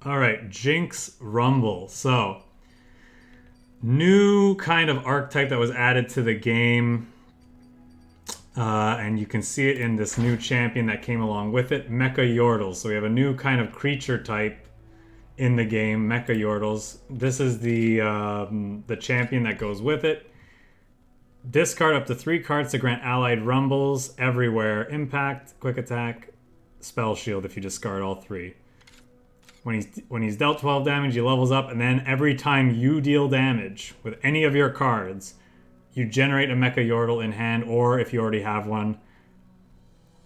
All right, Jinx Rumble. So, new kind of archetype that was added to the game. And you can see it in this new champion that came along with it, Mecha Yordles. So we have a new kind of creature type in the game, Mecha Yordles. This is the champion that goes with it. Discard up to 3 cards to grant allied rumbles everywhere. Impact, quick attack, spell shield if you discard all 3. When he's dealt 12 damage, he levels up, and then every time you deal damage with any of your cards, you generate a Mecha Yordle in hand, or if you already have one,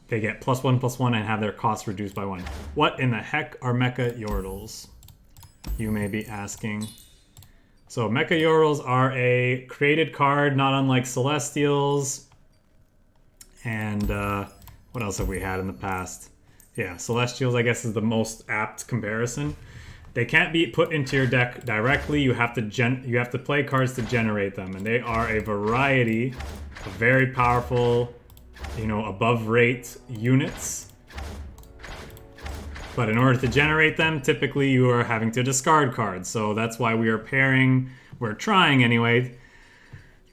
they get +1/+1 and have their cost reduced by 1. What in the heck are Mecha Yordles? You may be asking. So Mecha Yordles are a created card, not unlike Celestials. And what else have we had in the past? Yeah, Celestials, I guess, is the most apt comparison. They can't be put into your deck directly. You have to play cards to generate them, and they are a variety of very powerful, above rate units. But in order to generate them, typically you are having to discard cards. So that's why we're trying anyway,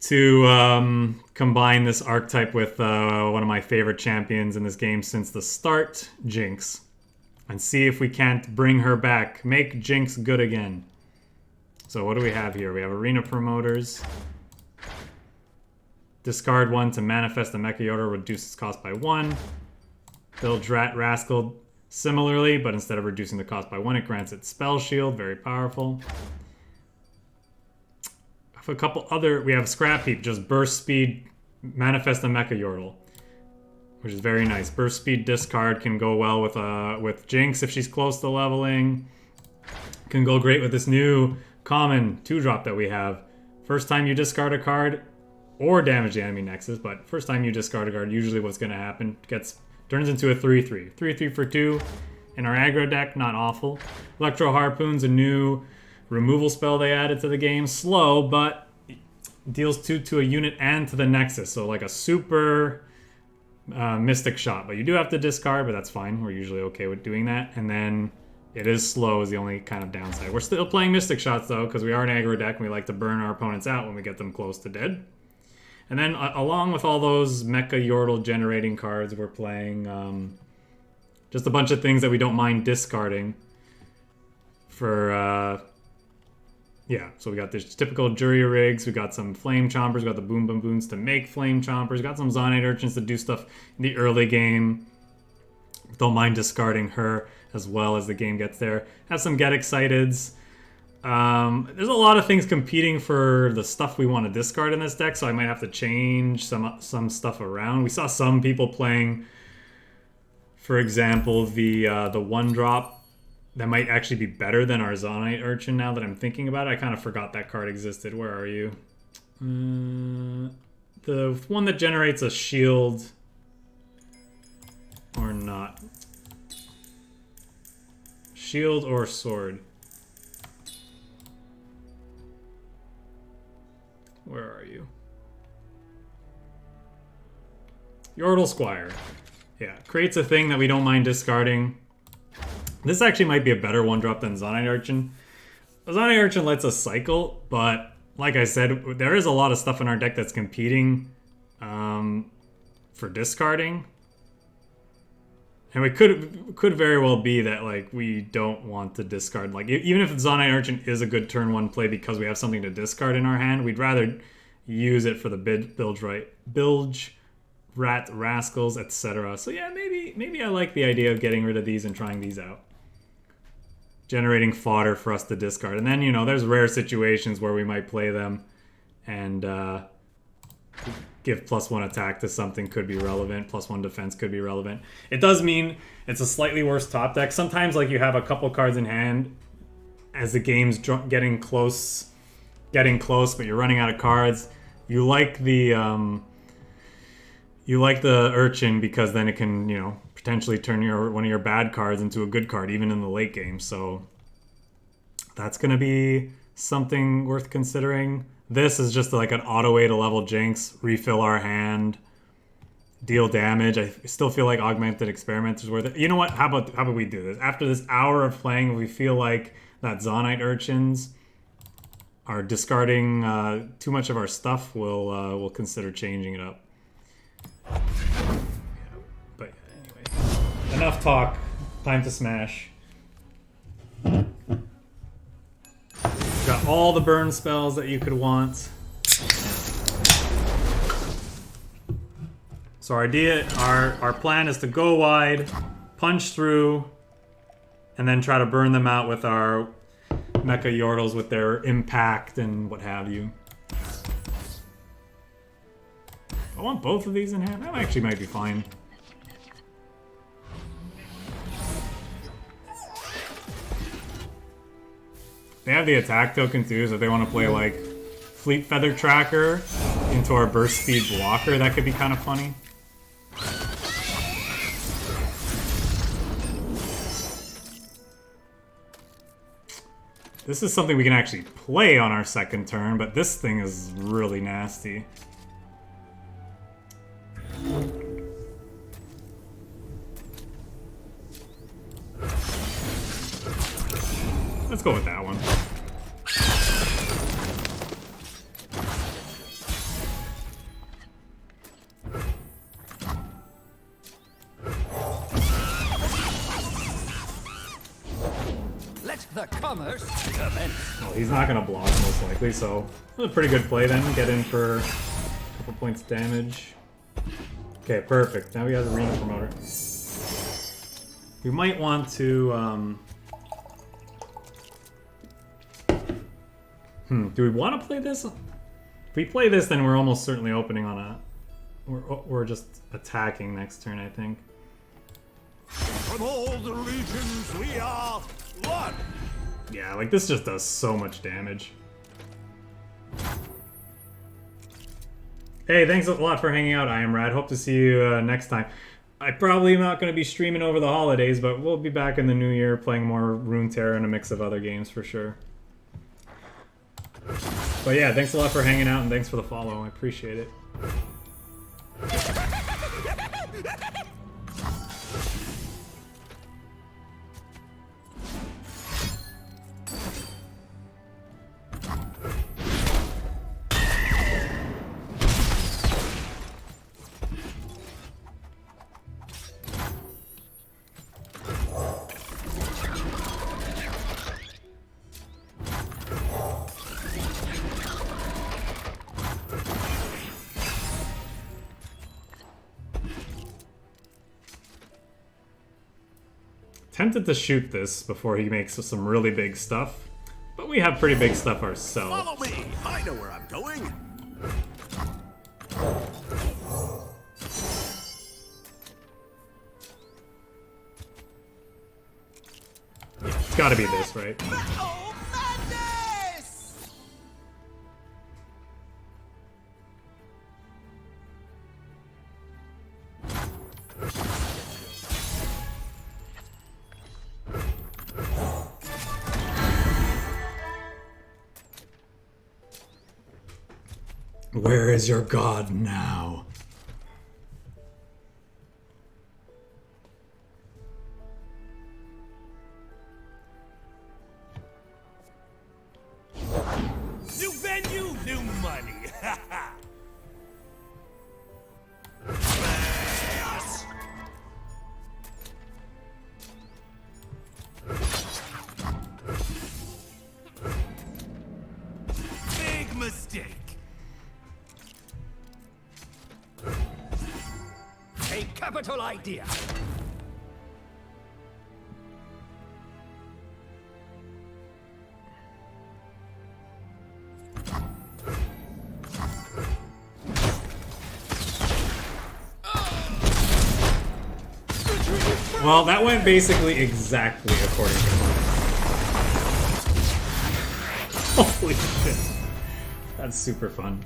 to combine this archetype with one of my favorite champions in this game since the start, Jinx. And see if we can't bring her back. Make Jinx good again. So what do we have here? We have Arena Promoters. Discard 1 to manifest a Mecha Yordle, reduce its cost by 1. Build Drat Rascal similarly, but instead of reducing the cost by 1, it grants it Spell Shield. Very powerful. A couple other... We have Scrap Heap, just burst speed, manifest a Mecha Yordle, which is very nice. Burst speed discard can go well with Jinx if she's close to leveling. Can go great with this new common 2-drop that we have. First time you discard a card or damage the enemy nexus, but first time you discard a card, usually what's going to happen, turns into a 3/3. 3/3 for 2 in our aggro deck, not awful. Electro Harpoon's a new removal spell they added to the game. Slow, but deals 2 to a unit and to the nexus, so like a super... Mystic Shot, but you do have to discard, but that's fine. We're usually okay with doing that. And then it is slow is the only kind of downside. We're still playing Mystic Shots though, because we are an aggro deck and we like to burn our opponents out when we get them close to dead. And then along with all those Mecha Yordle generating cards, we're playing just a bunch of things that we don't mind discarding for yeah, so we got this typical Jury Rigs, we got some Flame Chompers, we got the Boom Boom Boons to make Flame Chompers, we got some Zonite Urchins to do stuff in the early game. Don't mind discarding her as well as the game gets there. Have some Get Exciteds. There's a lot of things competing for the stuff we want to discard in this deck, so I might have to change some stuff around. We saw some people playing, for example, the 1-drop. That might actually be better than our Zonite Urchin now that I'm thinking about it. I kind of forgot that card existed. Where are you? The one that generates a shield or not. Shield or sword. Where are you? Yordle Squire. Yeah, creates a thing that we don't mind discarding. This actually might be a better 1-drop than Zonite Urchin. Zonite Urchin lets us cycle, but like I said, there is a lot of stuff in our deck that's competing for discarding. And we could very well be that like we don't want to discard. Like even if Zonite Urchin is a good turn 1 play because we have something to discard in our hand, we'd rather use it for the bilge rat rascals, etc. So yeah, maybe I like the idea of getting rid of these and trying these out. Generating fodder for us to discard. And then, there's rare situations where we might play them and give +1 attack to something could be relevant, +1 defense could be relevant. It does mean it's a slightly worse top deck. Sometimes like you have a couple cards in hand as the game's getting close, but you're running out of cards. You like the Urchin because then it can, potentially turn one of your bad cards into a good card, even in the late game. So that's going to be something worth considering. This is just like an auto way to level Jinx, refill our hand, deal damage. I still feel like Augmented Experiment is worth it. You know what? How about we do this? After this hour of playing, if we feel like that Zonite Urchins are discarding too much of our stuff, we'll consider changing it up. But anyway, enough talk. Time to smash. Got all the burn spells that you could want. So our plan is to go wide, punch through, and then try to burn them out with our mecha yordles with their impact and what have you. I want both of these in hand. That actually might be fine. They have the attack token too, so if they want to play like Fleet Feather Tracker into our burst speed blocker, that could be kind of funny. This is something we can actually play on our second turn, but this thing is really nasty. Let's go with that one. Let the commerce commence. Well, he's not gonna block most likely, so that's a pretty good play then. Get in for a couple points damage. Okay, perfect. Now we have the Arena Promoter. We might want to do we want to play this? If we play this, then we're almost certainly opening on a... We're just attacking next turn, I think. From all the regions we are one. Yeah, like this just does so much damage. Hey, thanks a lot for hanging out, I am Rad. Hope to see you next time. I probably am not going to be streaming over the holidays, but we'll be back in the new year playing more Runeterra and a mix of other games for sure. But yeah, thanks a lot for hanging out and thanks for the follow. I appreciate it. Tempted to shoot this before he makes some really big stuff, but we have pretty big stuff ourselves. Follow me. I know where I'm going. Yeah, it's gotta be this, right? Oh, madness! Where is your god now? New venue, new money. Yes. Big mistake. A capital idea. Well, that went basically exactly according to plan. Holy shit. That's super fun.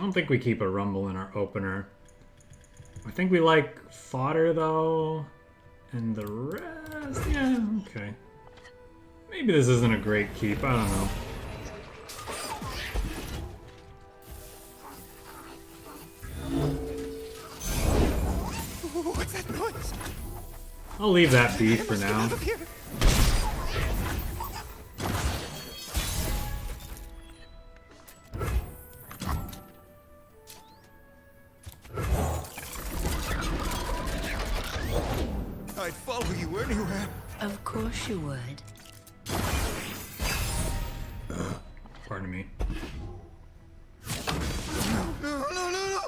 don't think we keep a Rumble in our opener. I think we like fodder though. And the rest, yeah, okay. Maybe this isn't a great keep, I don't know. What's that noise? I'll leave that be for now. I'd follow you anywhere. Of course you would. Pardon me. No, no, no, no.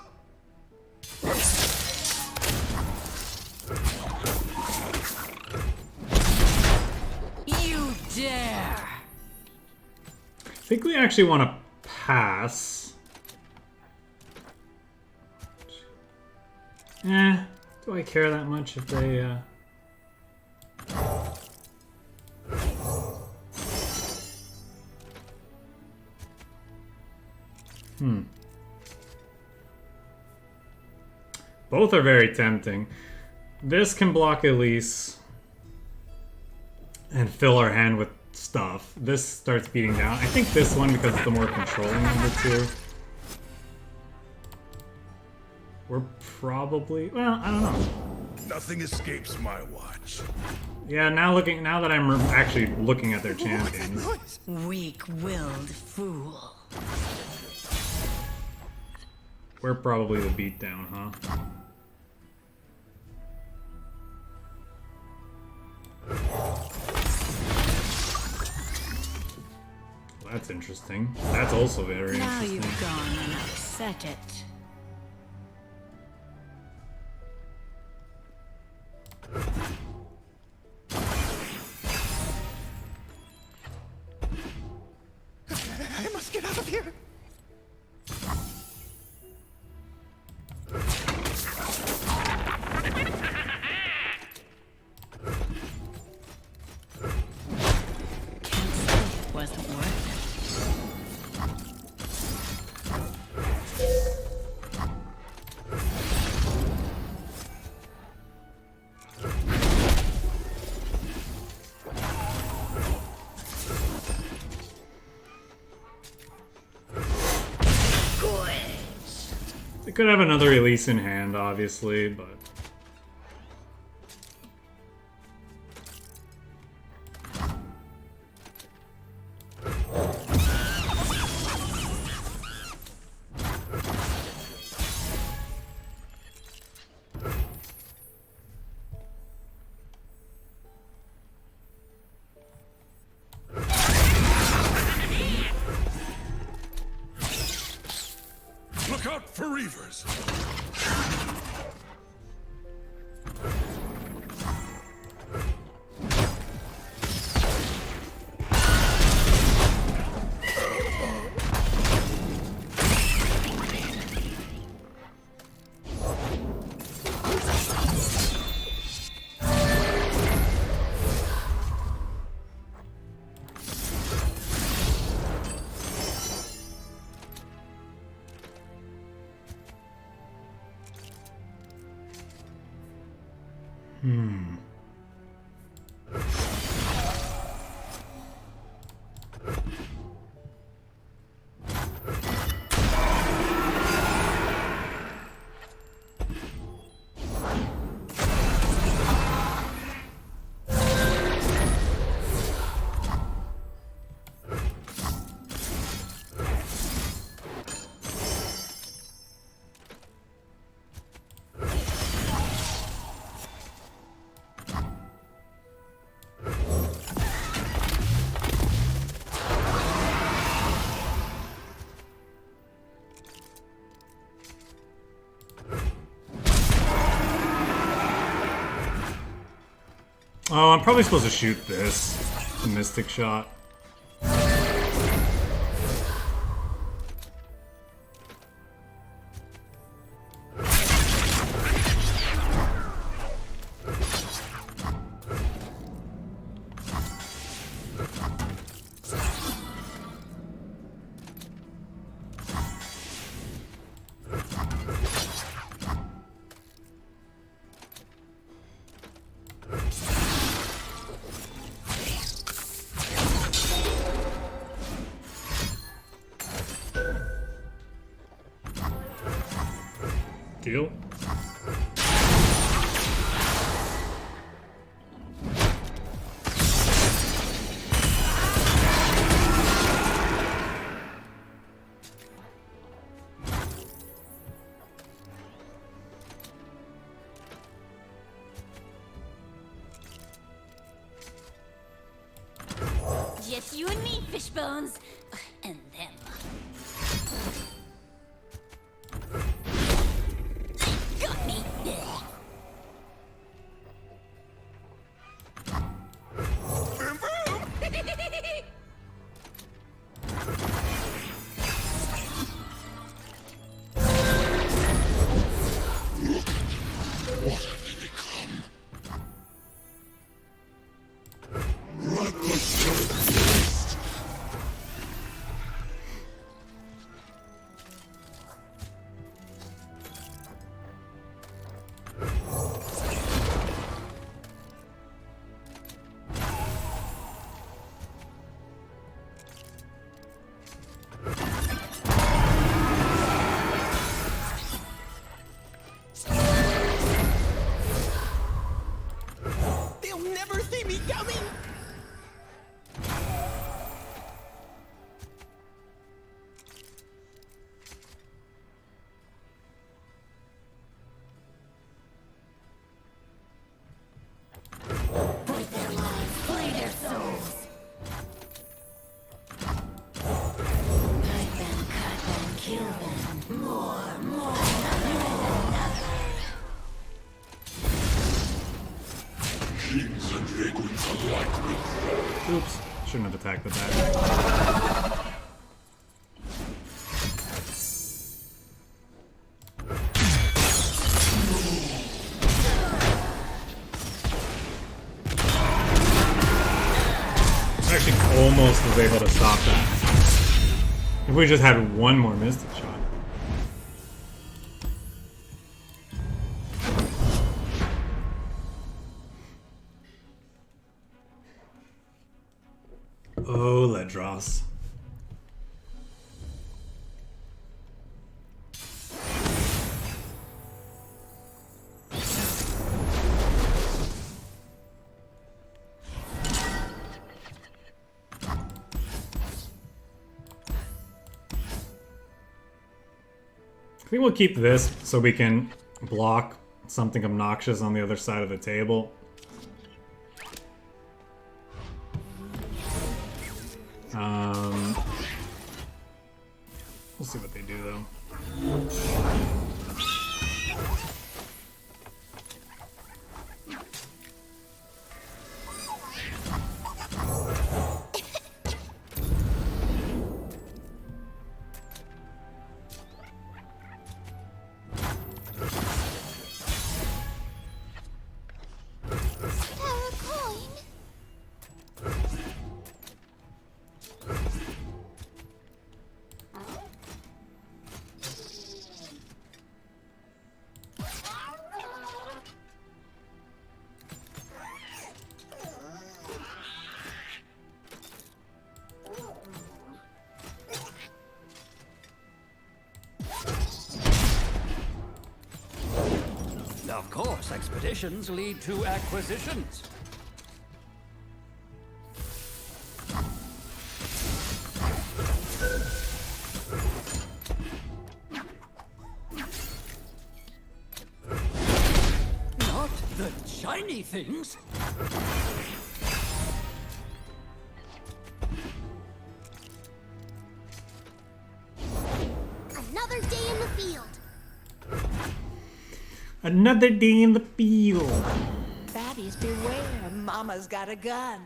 You dare! I think we actually want to pass. Do I care that much if they, Both are very tempting. This can block Elise and fill our hand with stuff. This starts beating down. I think this one because it's the more controlling of the two. We're probably, well, I don't know. Nothing escapes my watch. Yeah, now that I'm actually looking at their champions. Weak-willed fool. We're probably the beatdown, huh? Well, that's interesting. That's also very Now interesting. you've gone and upset it. I must get out of here. Can't say it wasn't worth it. They could have another release in hand, obviously, but... Look out for reavers. Oh, I'm probably supposed to shoot this. Mystic shot. Deal. Just you and me, Fishbones. And them. Got me. They'll never see me coming! Break their lives, slay their souls. Knife them, cut them, kill them. More, Oops. Shouldn't have attacked with that. Actually almost was able to stop that. If we just had one more Mystic Shot. Oh, Ledros. I think we'll keep this so we can block something obnoxious on the other side of the table. We'll see what they do though. Of course, expeditions lead to acquisitions. Not the shiny things. Another day in the field. Another day in the field. Baddies beware, Mama's got a gun.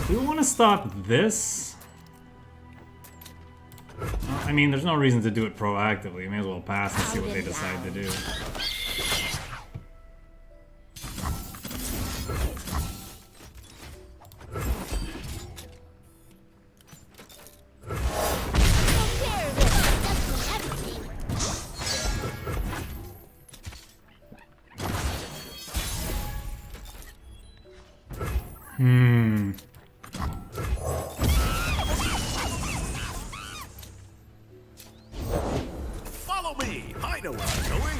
Do we want to stop this? I mean, there's no reason to do it proactively. You may as well pass and see what they decide to do. Follow me. I know where I'm going.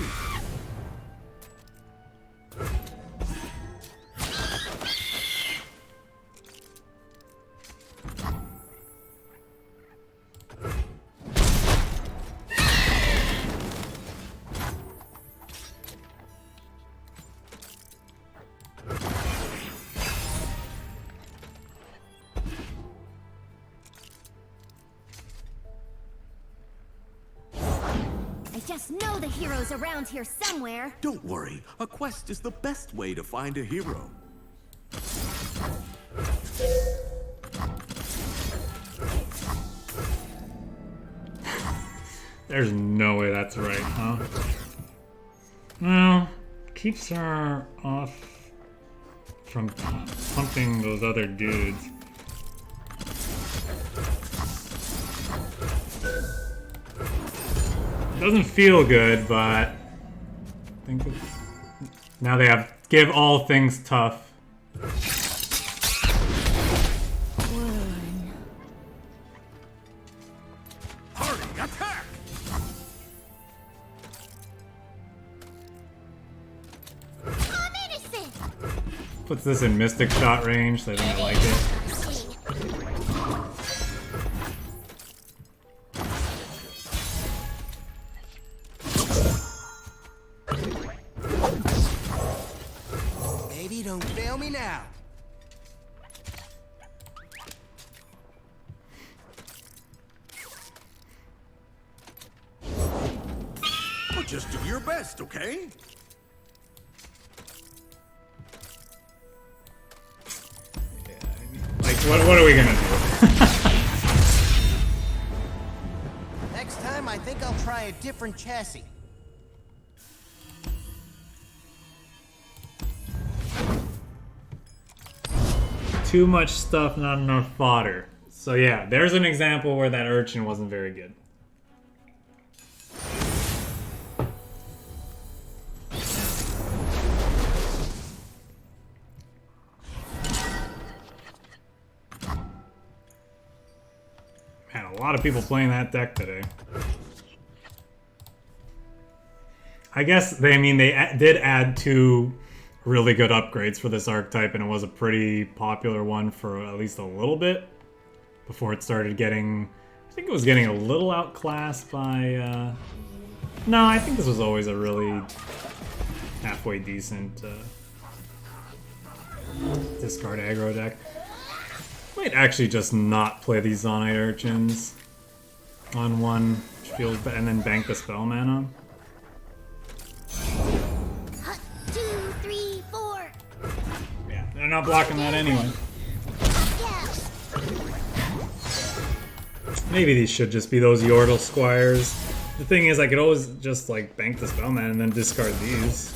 I just know the hero's around here somewhere. Don't worry. A quest is the best way to find a hero. There's no way that's right, huh? Well, keeps her off from pumping those other dudes. Doesn't feel good, but I think now they have give all things tough. Hurry, attack! I'm innocent. Puts this in Mystic Shot range, so I think I like it. Baby, don't fail me now. But just do your best, okay? Like, what are we gonna do? Next time, I think I'll try a different chassis. Too much stuff, not enough fodder. So yeah, there's an example where that urchin wasn't very good. Man, a lot of people playing that deck today. I guess they did add 2 really good upgrades for this archetype, and it was a pretty popular one for at least a little bit before it started getting, I think it was getting a little outclassed by no, I think this was always a really halfway decent discard aggro deck. Might actually just not play these Zonite Urchins on one, which feels bad, and then bank the spell mana. 2, 3, 4. Yeah, they're not blocking that anyway. Yeah. Maybe these should just be those Yordle Squires. The thing is, I could always just like bank the spell mana and then discard these.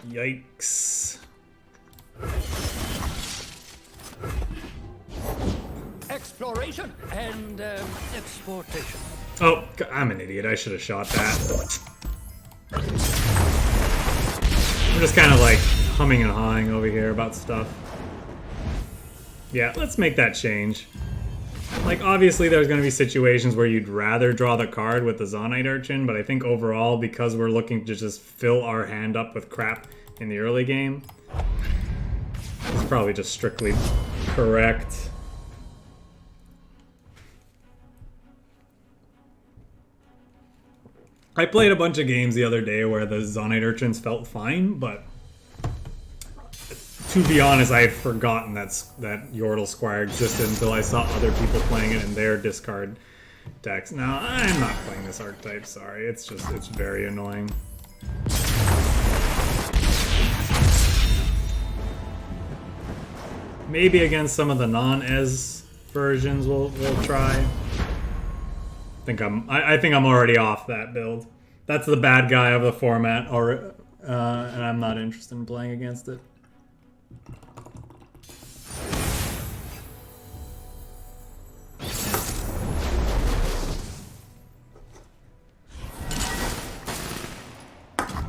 Yikes. Exploration and exportation. Oh, I'm an idiot. I should have shot that. I'm just kind of like humming and hawing over here about stuff. Yeah, let's make that change. Like, obviously there's going to be situations where you'd rather draw the card with the Zonite Urchin, but I think overall, because we're looking to just fill our hand up with crap in the early game, it's probably just strictly correct. I played a bunch of games the other day where the Zonite Urchins felt fine, but to be honest, I had forgotten that Yordle Squire existed until I saw other people playing it in their discard decks. Now, I'm not playing this archetype, sorry. It's very annoying. Maybe against some of the non-Ez versions we'll try. I think I'm already off that build. That's the bad guy of the format, and I'm not interested in playing against it.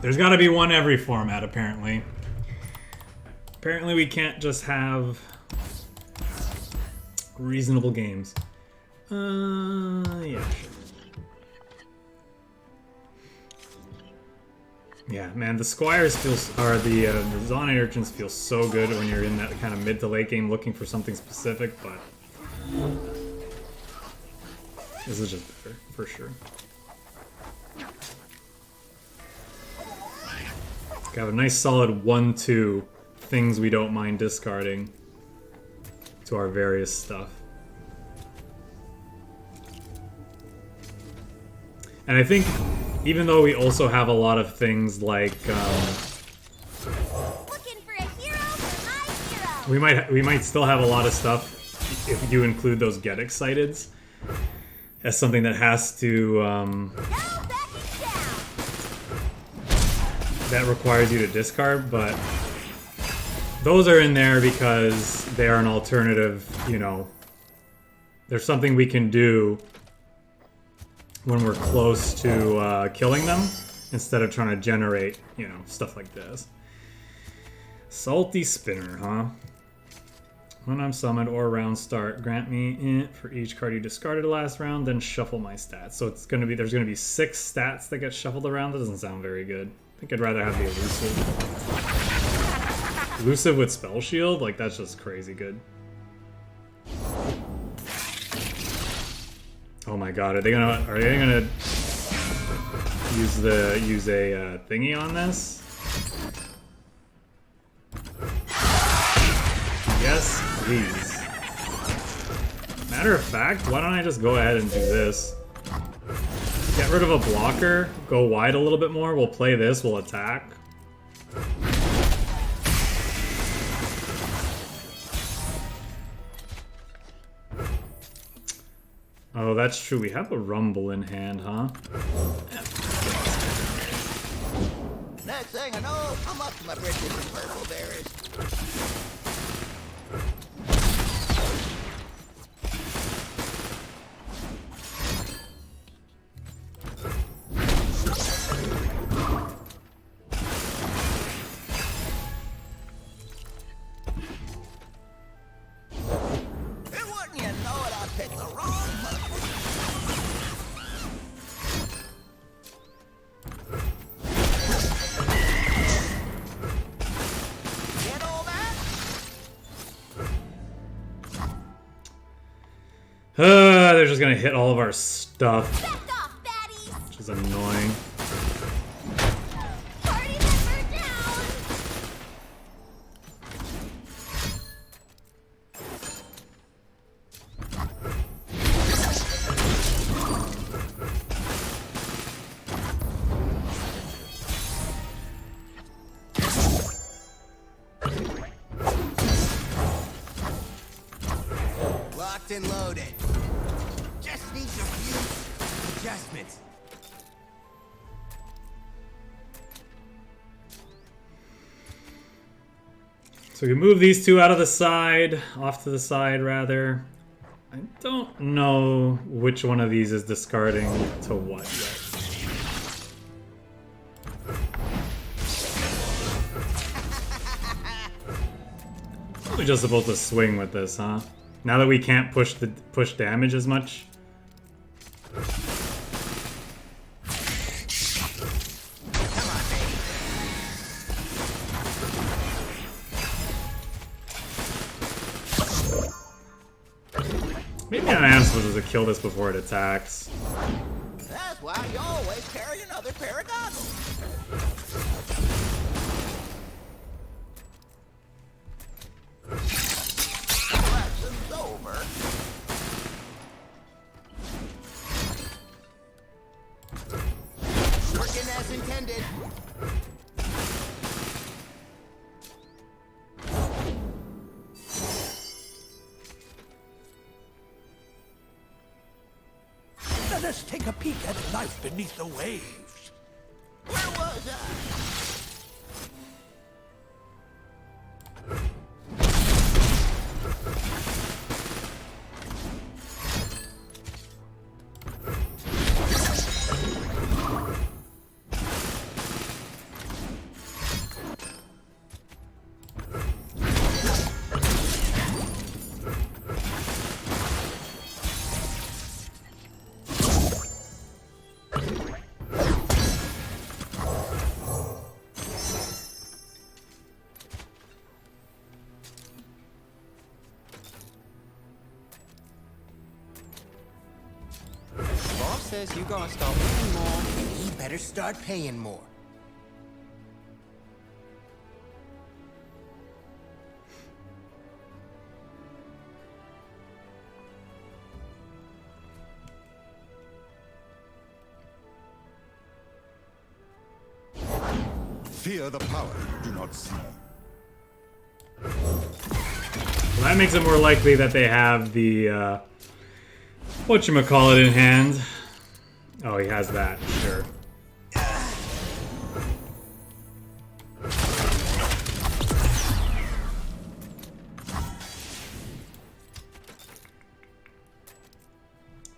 There's got to be one every format, apparently. Apparently we can't just have reasonable games. Yeah, sure. Yeah, man, the squires the Zonite urchins feel so good when you're in that kind of mid to late game looking for something specific, but this is just better, for sure. Got a nice solid 1-2 things we don't mind discarding to our various stuff. And I think, even though we also have a lot of things like, Looking for a hero for my hero. we might still have a lot of stuff if you include those get exciteds as something that has to Now backing down. that requires you to discard, but those are in there because they are an alternative, you know. There's something we can do when we're close to killing them, instead of trying to generate, you know, stuff like this. Salty Spinner, huh? When I'm summoned or round start, grant me for each card you discarded last round, then shuffle my stats. So it's gonna be there's gonna be 6 stats that get shuffled around. That doesn't sound very good. I think I'd rather have the elusive. Elusive with spell shield, like that's just crazy good. Oh my god, are they gonna use a thingy on this? Yes, please. Matter of fact, why don't I just go ahead and do this? Get rid of a blocker, go wide a little bit more, we'll play this, we'll attack. Oh, that's true. We have a rumble in hand, huh? Next thing I know, I'm up to my britches in purple berries. And wouldn't you know it, I picked the wrong button. Get all that? They're just gonna hit all of our stuff, Back off, baddies. which is annoying. Party member down. Locked and loaded. Just needs a few adjustments. So we can move these two out of the side, off to the side rather. I don't know which one of these is discarding to what yet. We're just supposed to swing with this, huh? Now that we can't push damage as much. Maybe I am supposed to kill this before it attacks. That's why you always carry another pair of goggles. Lesson's over. Working as intended. Let us take a peek at life beneath the waves. Where was I? says you gotta start paying more. He better start paying more. Fear the power you do not see. Well, that makes it more likely that they have the, whatchamacallit in hand. Oh, he has that, sure.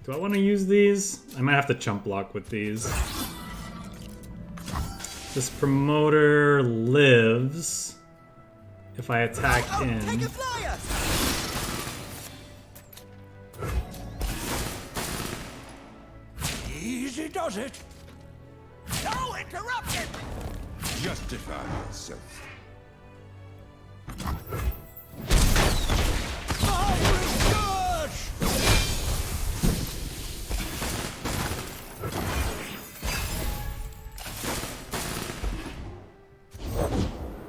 Do I want to use these? I might have to chump block with these. This promoter lives if I attack in. Take a flyer! Easy does it. No interruption! Justify yourself.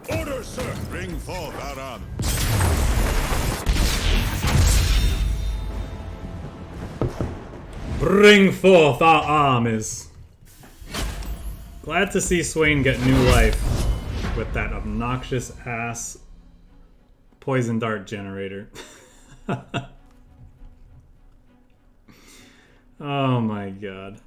Order, sir! Bring forth our arms. Bring forth our armies. Glad to see Swain get new life with that obnoxious ass poison dart generator. Oh my god.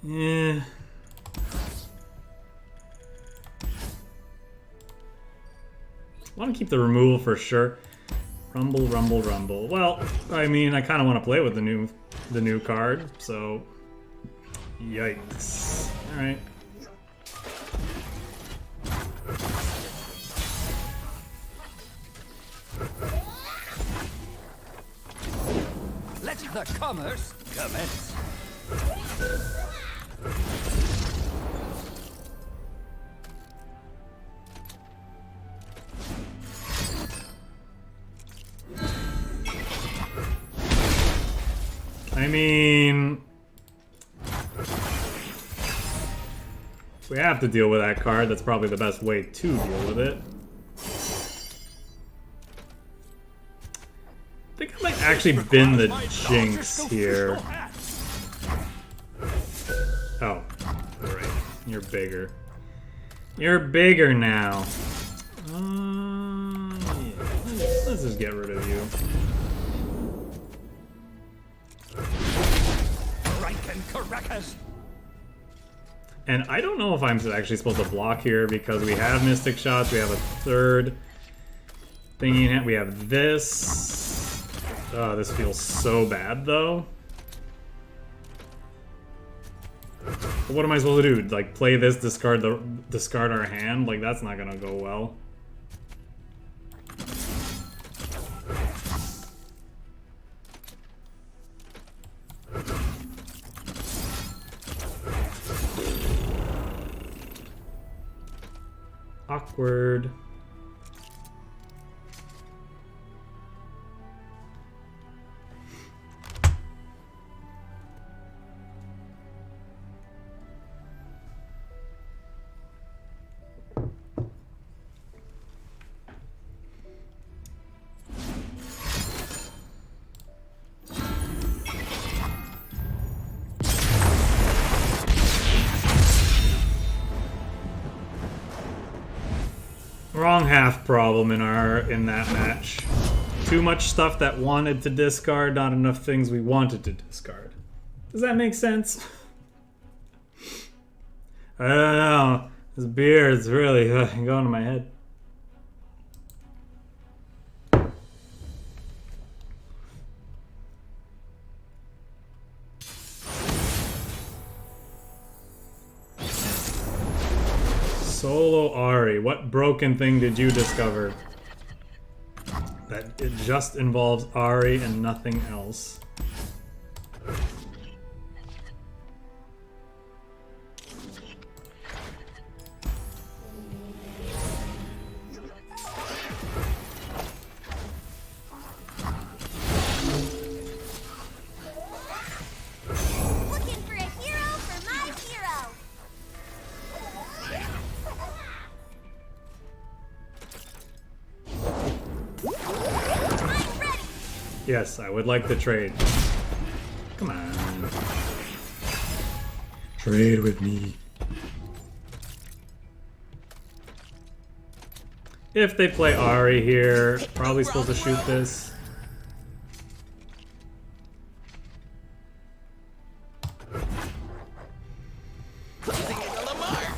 Yeah. I want to keep the removal for sure. Rumble, rumble, rumble. Well, I mean, I kind of want to play with the new card, so yikes. All right. Let the commerce commence. I mean, if we have to deal with that card, that's probably the best way to deal with it. I think I might actually bin the Jinx here. Oh, right. You're bigger. You're bigger now. Yeah. Let's just get rid of you. And I don't know if I'm actually supposed to block here because we have Mystic Shots, we have a third thingy in hand, we have this. Oh, this feels so bad though. What am I supposed to do? Like play this, discard our hand? Like that's not gonna go well. Awkward. Wrong half problem in that match. Too much stuff that wanted to discard, not enough things we wanted to discard. Does that make sense? I don't know. This beer is really going to my head. Solo Ari, what broken thing did you discover? That it just involves Ari and nothing else. Looking for a hero for my hero. I'm ready. Yes, I would like to trade. Come on. Trade with me. If they play Ari here, probably supposed to shoot this.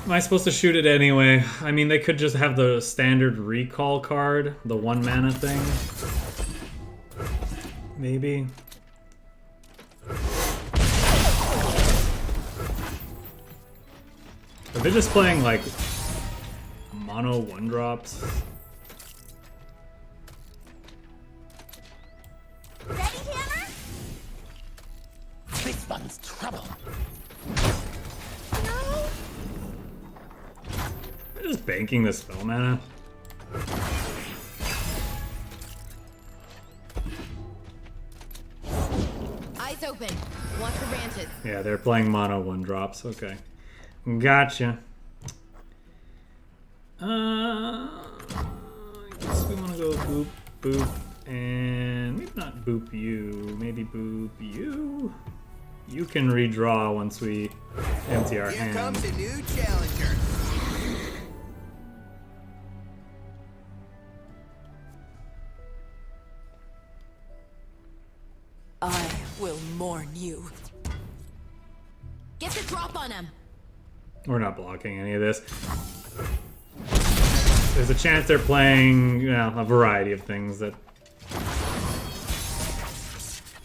Am I supposed to shoot it anyway? I mean, they could just have the standard recall card, the 1 mana thing. Maybe. Are they just playing like mono 1-drops? Ready, Hammer? This one's trouble. No. They're just banking the spell mana. Eyes open. Watch the branches. Yeah, they're playing mono 1-drops. Okay. Gotcha. I guess we want to go boop, boop, and maybe not boop you. Maybe boop you. You can redraw once we empty our Here hand. comes a new challenger. I will mourn you. Get the drop on him. We're not blocking any of this. There's a chance they're playing, you know, a variety of things that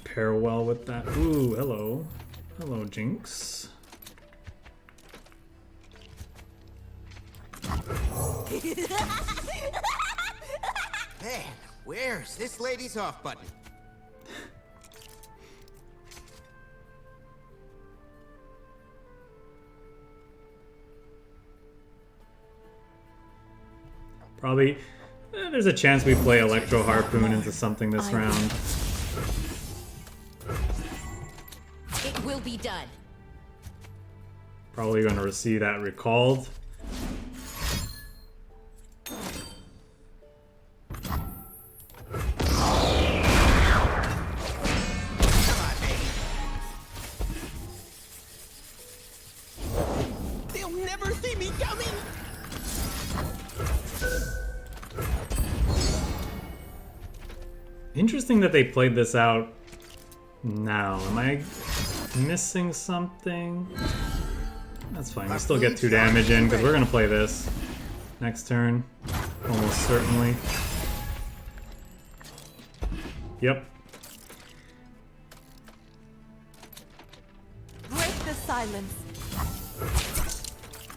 pair well with that. Ooh, hello. Hello, Jinx. Man, where's this lady's off button? Probably, there's a chance we play Electro Harpoon into something this round. It will be done. Probably going to receive that recalled. Come on, baby. They'll never see me coming. Interesting that they played this out now. Am I missing something? That's fine. We still get 2 damage in because we're going to play this next turn. Almost certainly. Yep. Break the silence.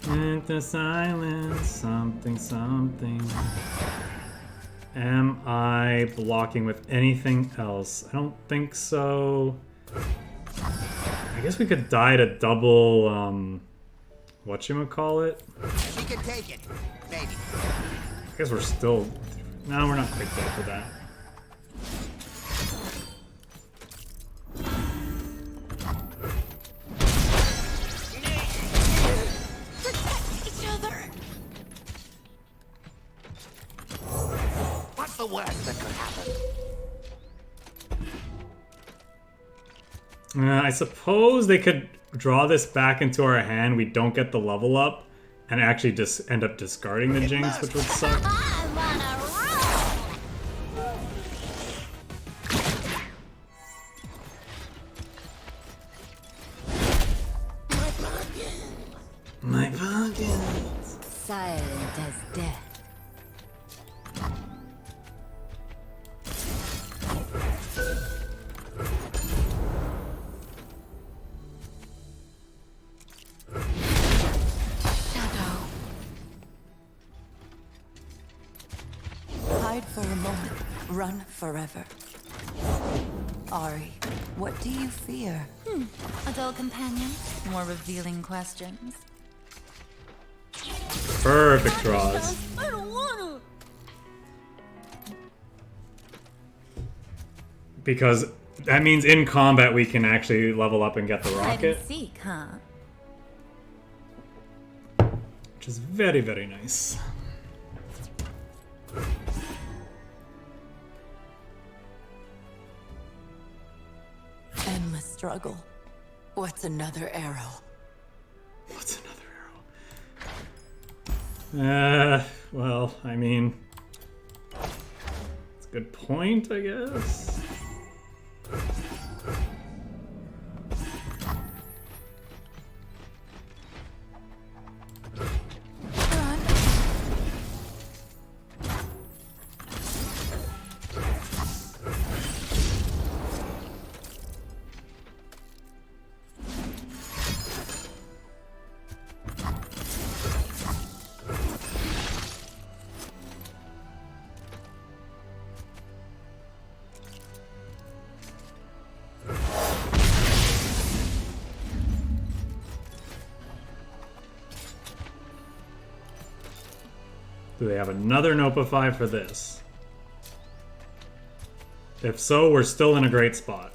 Into silence, something, something. Am I blocking with anything else? I don't think so. I guess we could die to double, whatchamacallit? She can take it, maybe. I guess we're still... No, we're not quite dead for that. Protect each other. What's the worst that could happen? I suppose they could draw this back into our hand. We don't get the level up, and actually just end up discarding the Jinx, which would suck. I'm on a roll. My pockets. Silent as death. Shadow. for a moment, run forever. Ari, what do you fear? A dull companion? More revealing questions? Perfect draws. I don't want to. Because that means in combat we can actually level up and get the Hide rocket. and seek, huh? Which is very, very nice. Endless struggle. What's another arrow? What's another arrow? Well, I mean... It's a good point, I guess. Run. Do they have another Nopify for this? If so, we're still in a great spot.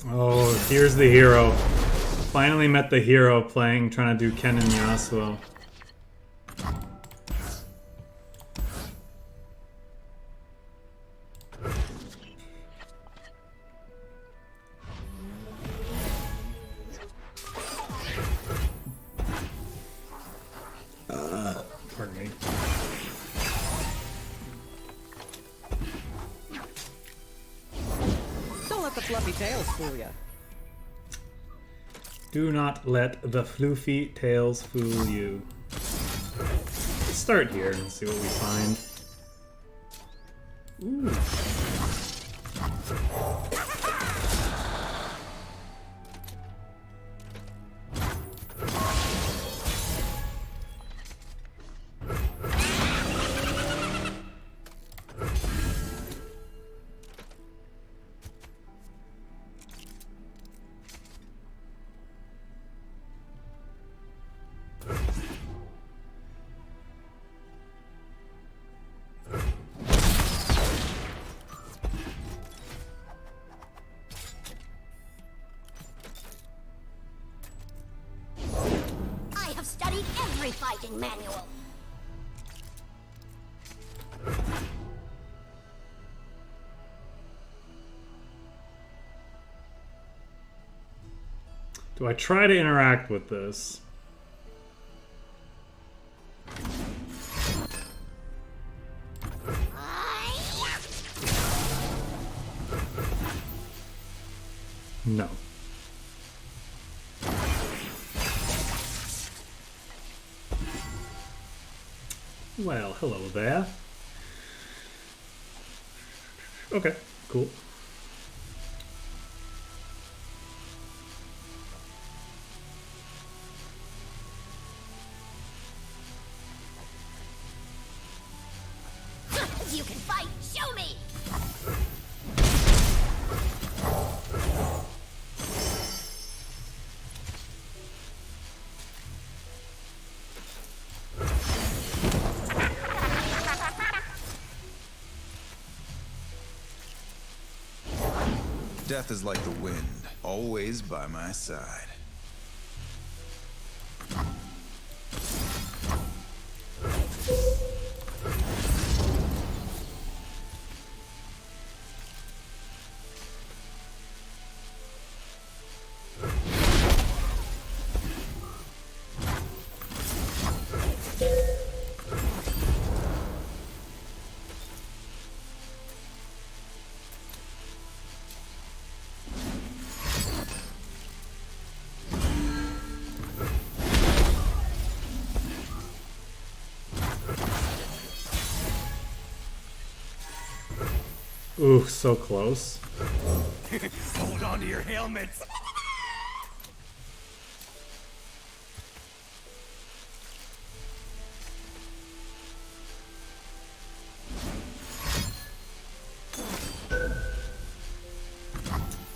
Oh, here's the hero. Finally met the hero playing, trying to do Ken and Yasuo. Pardon me. Don't let the fluffy tails fool ya. Do not let the floofy tails fool you. Let's start here and see what we find. Ooh. I have studied every fighting manual. Do I try to interact with this? No. Well, hello there. Okay, cool. You can fight. Show me. Death is like the wind, always by my side. Ooh, so close. Hold on to your helmets.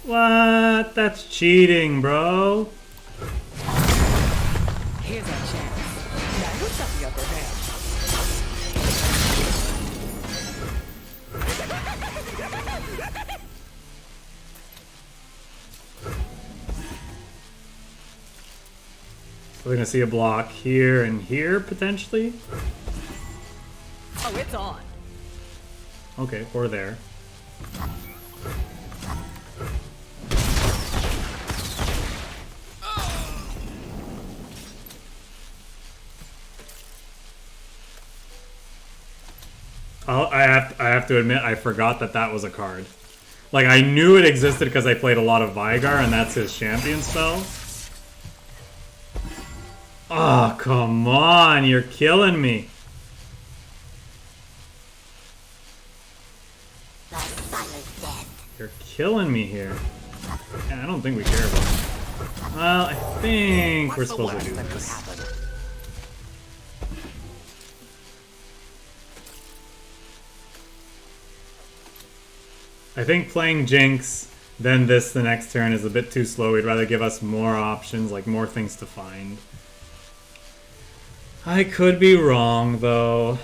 What? That's cheating, bro. Here's our chance. Now who's got the upper hand? We're gonna see a block here and here, potentially. Oh, it's on. Okay, or there. I have to admit, I forgot that that was a card. Like, I knew it existed because I played a lot of Vigar, and that's his champion spell. Oh, come on, you're killing me. You're killing me here. Yeah, I don't think we care about it. Well, I think we're supposed to do this. I think playing Jinx, then this the next turn is a bit too slow. We'd rather give us more options, like more things to find. I could be wrong, though.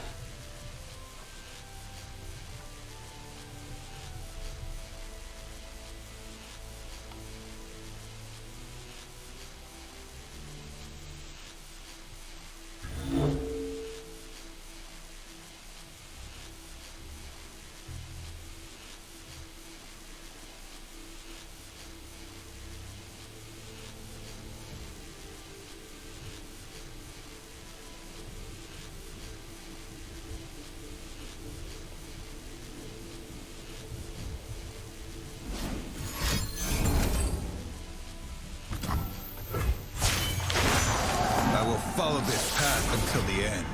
Follow this path until the end.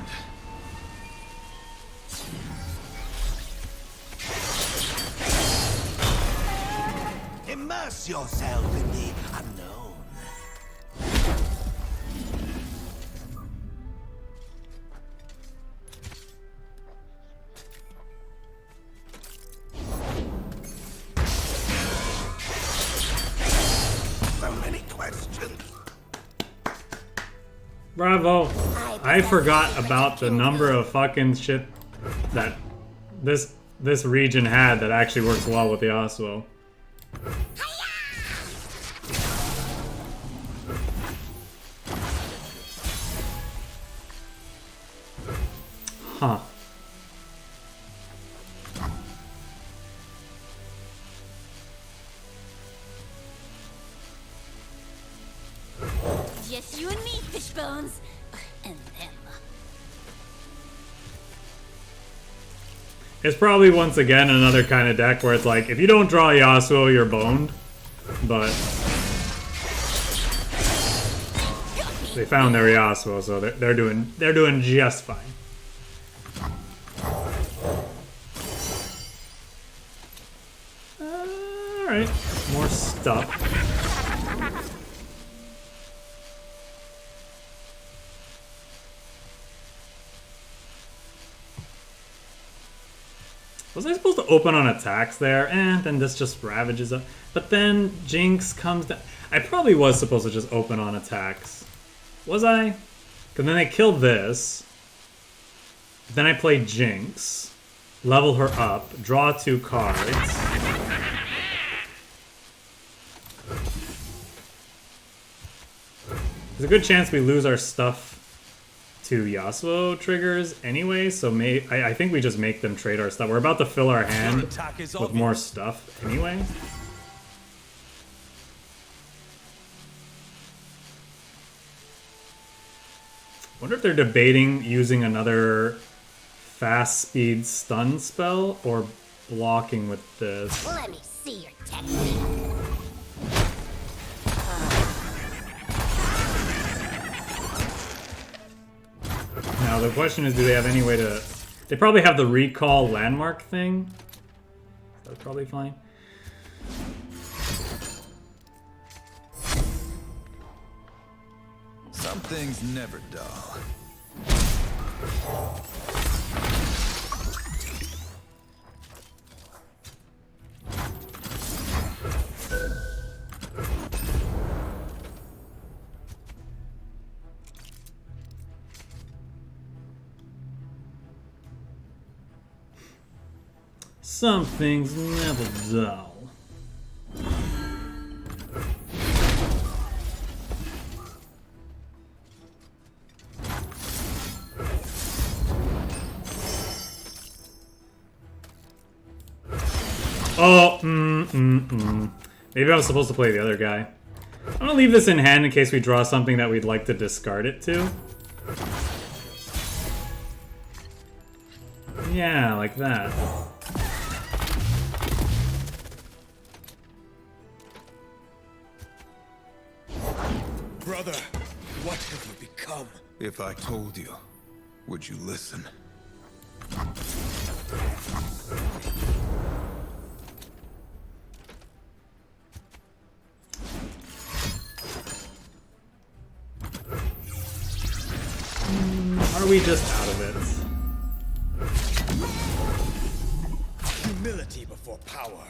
Immerse yourself in the unknown. So many questions. Bravo! I forgot about the number of fucking shit that this region had that actually works well with the Yasuo. Huh. Just you and me, fishbones. And them. It's probably once again another kind of deck where it's like, if you don't draw Yasuo, you're boned. But they found their Yasuo, so they're doing just fine. All right, more stuff. Was I supposed to open on attacks there? Then this just ravages up. But then Jinx comes down. I probably was supposed to just open on attacks. Was I? Because then I killed this. Then I play Jinx. Level her up. Draw 2 cards. There's a good chance we lose our stuff to Yasuo triggers anyway, so I think we just make them trade our stuff. We're about to fill our hand with more stuff anyway. Wonder if they're debating using another fast speed stun spell or blocking with this. Let me see your technique. Now the question is, do they have any way to... They probably have the recall landmark thing. That's probably fine. Some things never dull. Some things never dull. Oh, Maybe I was supposed to play the other guy. I'm gonna leave this in hand in case we draw something that we'd like to discard it to. Yeah, like that. Brother, what have you become? If I told you, would you listen? Are we just out of it? Humility before power.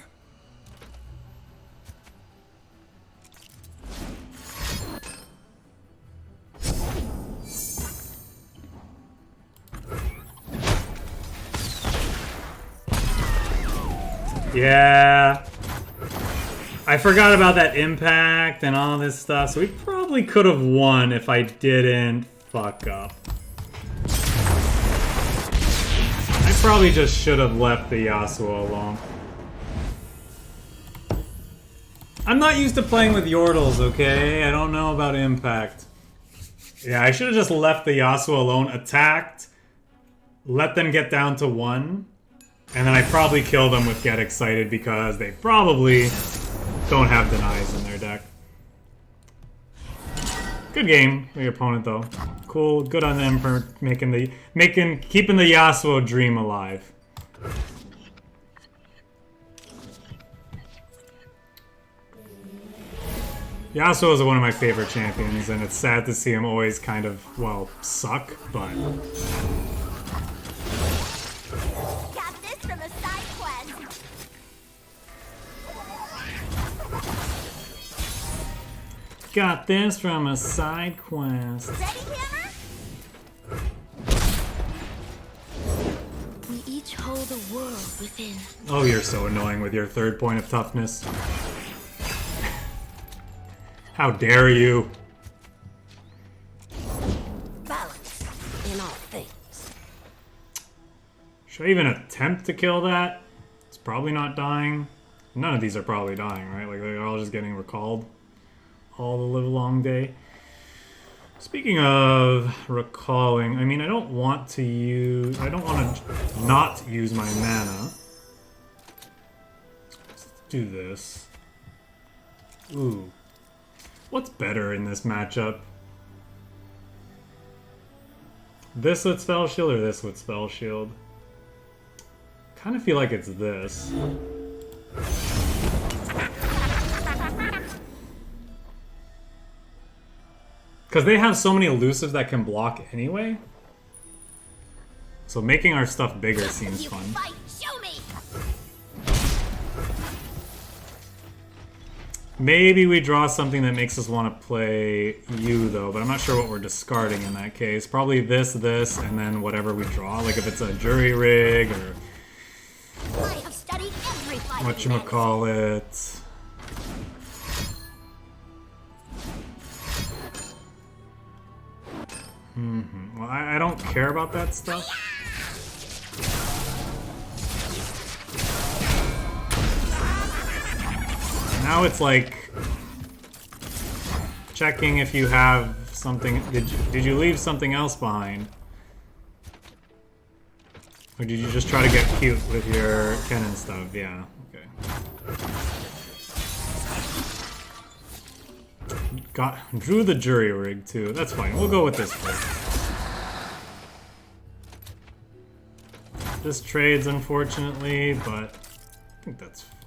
Yeah. I forgot about that impact and all this stuff, so we probably could have won if I didn't fuck up. I probably just should have left the Yasuo alone. I'm not used to playing with yordles, okay? I don't know about impact. Yeah, I should have just left the Yasuo alone, attacked, let them get down to 1, and then I probably kill them with Get Excited because they probably don't have denies in their deck. Good game, the opponent though. Cool, good on them for keeping the Yasuo dream alive. Yasuo is one of my favorite champions, and it's sad to see him always kind of, well, suck, but... Got this from a side quest. Got this from a side quest. Ready, Hammer? We each hold a world within. Oh, you're so annoying with your third point of toughness. How dare you? Balance in all things. Should I even attempt to kill that? It's probably not dying. None of these are probably dying, right? Like, they're all just getting recalled all the live long day. Speaking of recalling, I mean, I don't want to not use my mana. Let's do this. Ooh. What's better in this matchup? This with Spell Shield or this with Spell Shield? Kind of feel like it's this. Because they have so many elusives that can block anyway. So making our stuff bigger seems You fun. fight, show me. Maybe we draw something that makes us want to play you, though, but I'm not sure what we're discarding in that case. Probably this, and then whatever we draw. Like if it's a jury rig or I have studied every fight. whatchamacallit. Well, I don't care about that stuff. Now it's like checking if you have something. Did you leave something else behind? Or did you just try to get cute with your cannon stuff? Yeah, okay. Drew the jury rig too. That's fine. We'll go with this first. This trades, unfortunately, but I think that's fine.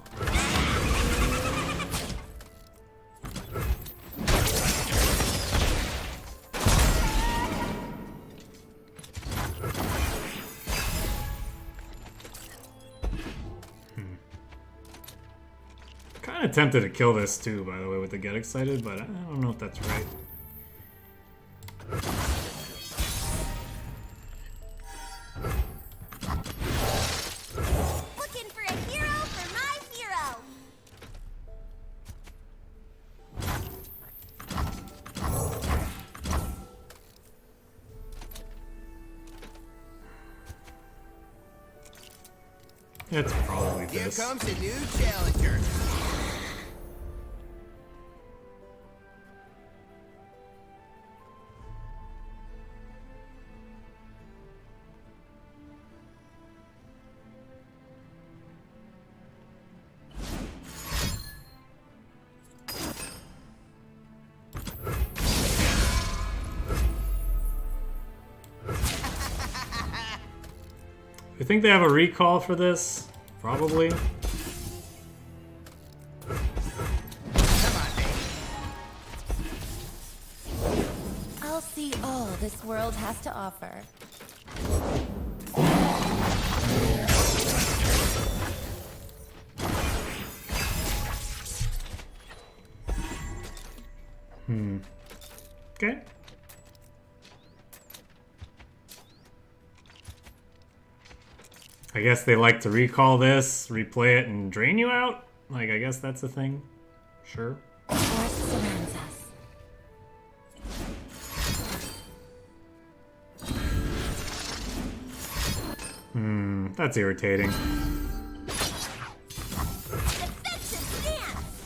Kind of tempted to kill this too, by the way, with the get excited, but I don't know if that's right. Looking for a hero for my hero. It's probably Here this. comes a new challenger. You think they have a recall for this? Probably. I'll see all this world has to offer. Okay. I guess they like to recall this, replay it, and drain you out? Like, I guess that's a thing. Sure. Force surrounds us. That's irritating. Defensive stance.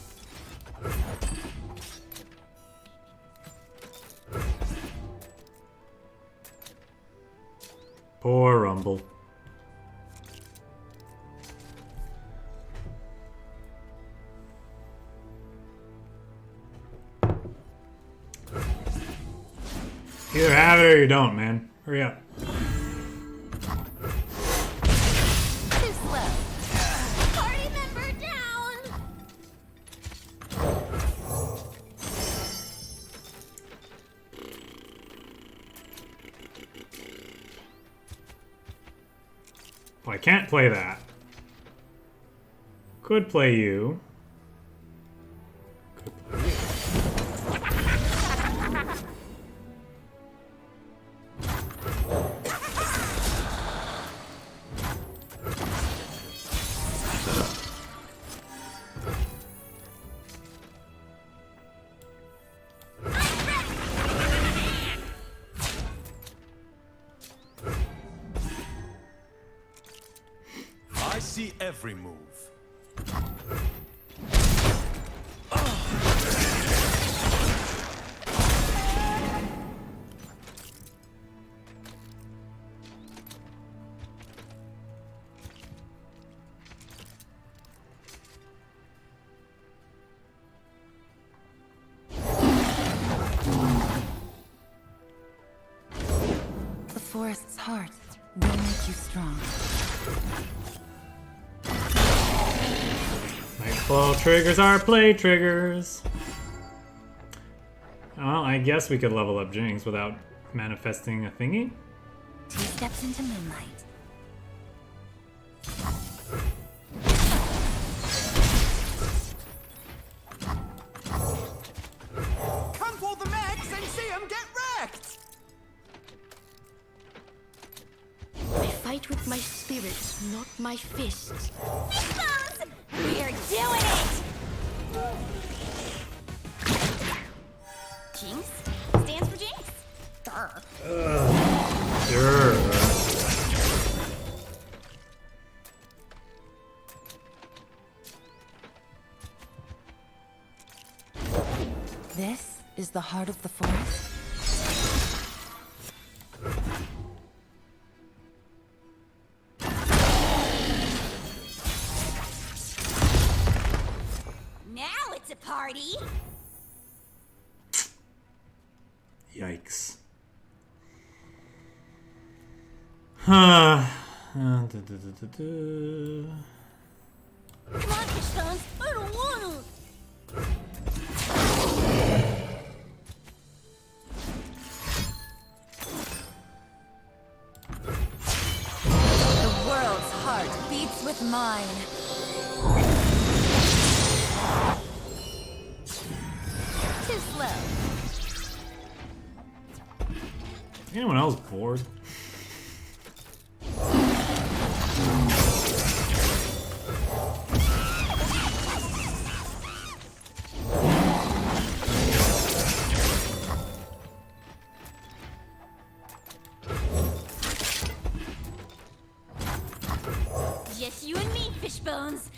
Poor Rumble. Either have it or you don't, man. Hurry up. Too slow. Party member down. Well, I can't play that. Could play you. Could play you. I see every move. The forest's heart will make you strong. Nightfall triggers are play triggers. Well, I guess we could level up Jinx without manifesting a thingy. 2 steps into moonlight. Come for the mechs and see them get wrecked! I fight with my spirit, not my fists. Bones. We're doing it. Jinx stands for Jinx. Durr. Sure. This is the heart of the forest. Now it's a party. Yikes. Huh. Come on, Fishbones. I don't wanna. The world's heart beats with mine. Too slow. Anyone else bored? Just you and me, Fishbones.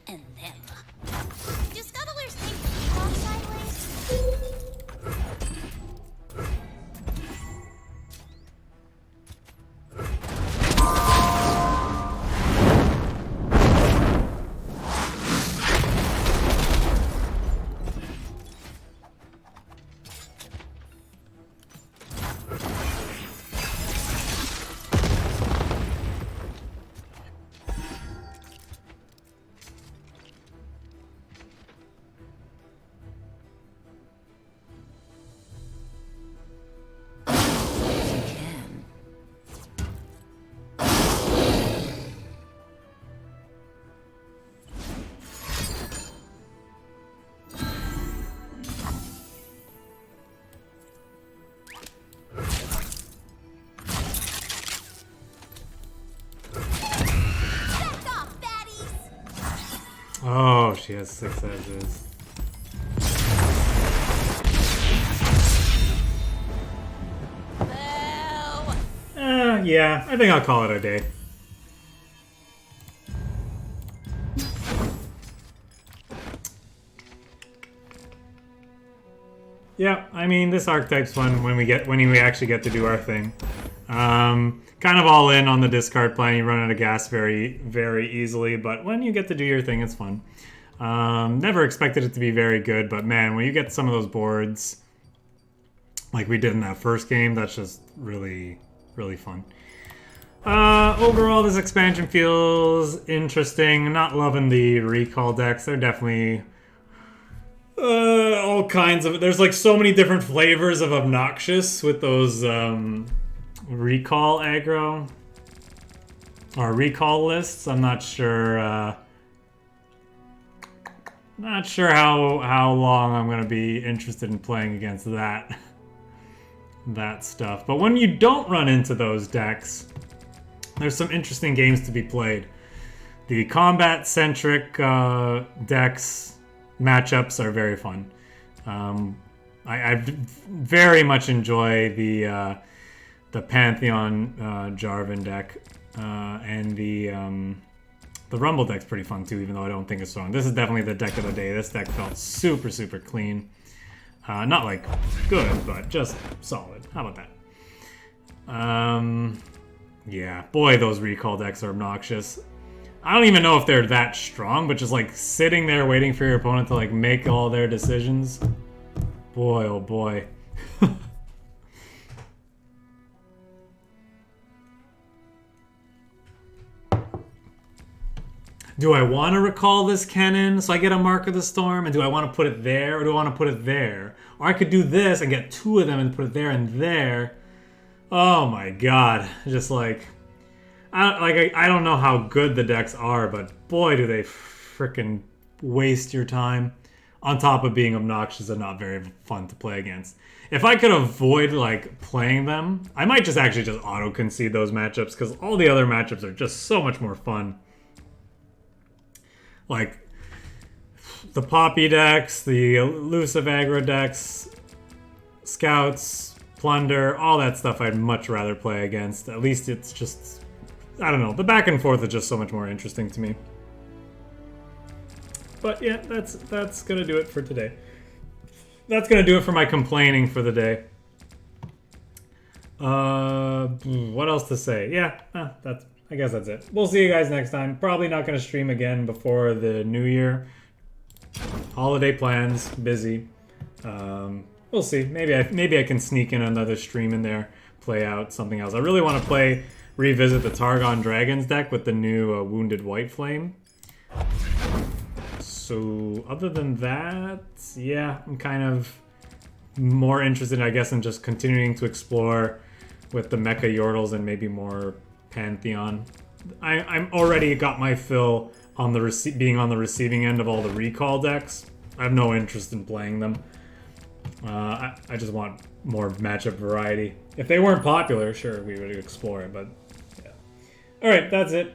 And them. Do scuttlers think we walk sideways? Oh, she has 6 edges. Yeah, I think I'll call it a day. Yeah, I mean, this archetype's fun when we actually get to do our thing. Kind of all in on the discard plan. You run out of gas very, very easily, but when you get to do your thing, it's fun. Never expected it to be very good, but man, when you get some of those boards, like we did in that first game, that's just really, really fun. Overall, this expansion feels interesting. Not loving the recall decks. They're definitely all kinds of... There's like so many different flavors of obnoxious with those recall aggro or recall lists. I'm not sure how long I'm gonna be interested in playing against that stuff. But when you don't run into those decks, there's some interesting games to be played. The combat-centric decks matchups are very fun. I very much enjoy the Pantheon Jarvan deck, and the Rumble deck's pretty fun too, even though I don't think it's strong. This is definitely the deck of the day. This deck felt super, super clean. Not like good, but just solid. How about that? Yeah, boy, those recall decks are obnoxious. I don't even know if they're that strong, but just like sitting there waiting for your opponent to like make all their decisions. Boy, oh boy. Do I want to recall this cannon so I get a Mark of the Storm? And do I want to put it there, or do I want to put it there? Or I could do this and get 2 of them and put it there and there. Oh my god. Just like... I don't know how good the decks are, but boy do they frickin' waste your time. On top of being obnoxious and not very fun to play against. If I could avoid like playing them, I might just actually just auto-concede those matchups, because all the other matchups are just so much more fun. Like the Poppy decks, the elusive aggro decks, Scouts, Plunder, all that stuff I'd much rather play against. At least it's just, I don't know, the back and forth is just so much more interesting to me. But yeah, that's gonna do it for today. That's gonna do it for my complaining for the day. What else to say? Yeah, I guess that's it. We'll see you guys next time. Probably not gonna stream again before the new year. Holiday plans, busy. We'll see. Maybe I can sneak in another stream in there, play out something else. I really want to revisit the Targon Dragons deck with the new Wounded White Flame. So other than that, yeah, I'm kind of more interested, I guess, in just continuing to explore with the mecha yordles and maybe more Pantheon. I'm already got my fill on the being on the receiving end of all the recall decks. I have no interest in playing them. I just want more matchup variety. If they weren't popular, sure, we would explore it, but yeah. Alright, that's it.